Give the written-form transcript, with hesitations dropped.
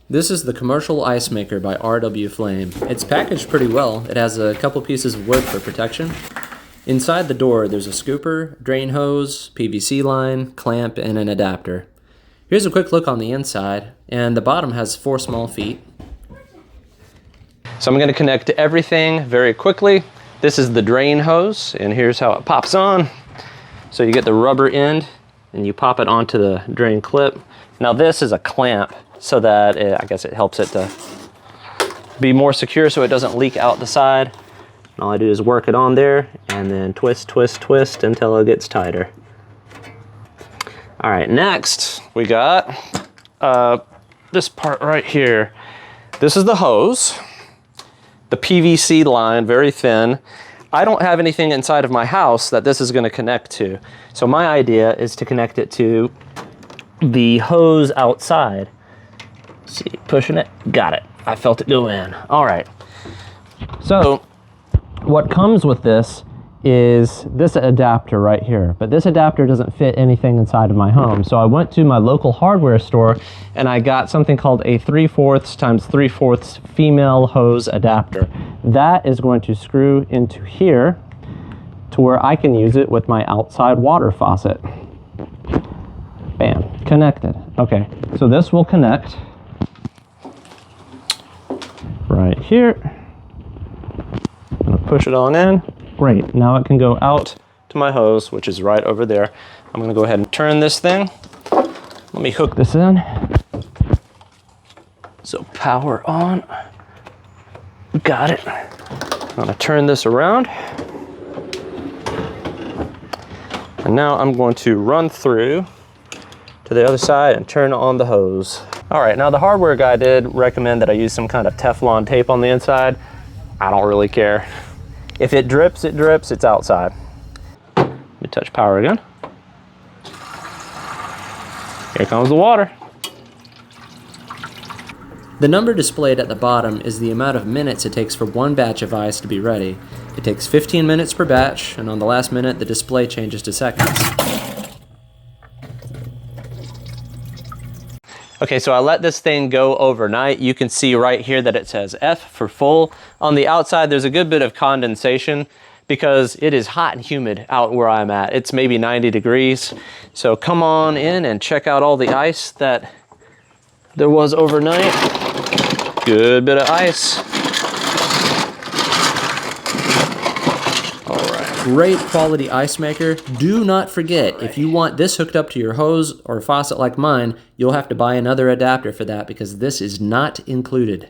This is the Commercial Ice Maker by RW Flame. It's packaged pretty well. It has a couple pieces of wood for protection. Inside the door, there's a scooper, drain hose, PVC line, clamp, and an adapter. Here's a quick look on the inside, and the bottom has 4 small feet. So I'm going to connect everything very quickly. This is the drain hose, and here's how it pops on. So you get the rubber end, and you pop it onto the drain clip. Now this is a clamp, so that I guess it helps it to be more secure so it doesn't leak out the side. And all I do is work it on there and then twist, twist, twist until it gets tighter. All right, next we got this part right here. This is the hose, the PVC line, very thin. I don't have anything inside of my house that this is going to connect to. So my idea is to connect it to the hose outside. See, pushing it, got it. I felt it go in. All right. So what comes with this is this adapter right here, but this adapter doesn't fit anything inside of my home. So I went to my local hardware store and I got something called a 3/4 x 3/4 female hose adapter. That is going to screw into here to where I can use it with my outside water faucet. Bam, connected. Okay, so this will connect right here. I'm gonna push it on in. Great, now it can go out to my hose, which is right over there. I'm gonna go ahead and turn this thing. Let me hook this in. So power on. Got it. I'm gonna turn this around. And now I'm going to run through to the other side and turn on the hose. All right, now the hardware guy did recommend that I use some kind of Teflon tape on the inside. I don't really care. If it drips, it's outside. Let me touch power again. Here comes the water. The number displayed at the bottom is the amount of minutes it takes for one batch of ice to be ready. It takes 15 minutes per batch, and on the last minute, the display changes to seconds. Okay, so I let this thing go overnight. You can see right here that it says F for full. On the outside, there's a good bit of condensation because it is hot and humid out where I'm at. It's maybe 90 degrees. So come on in and check out all the ice that there was overnight. Good bit of ice. Great quality ice maker. Do not forget, if you want this hooked up to your hose or faucet like mine, you'll have to buy another adapter for that because this is not included.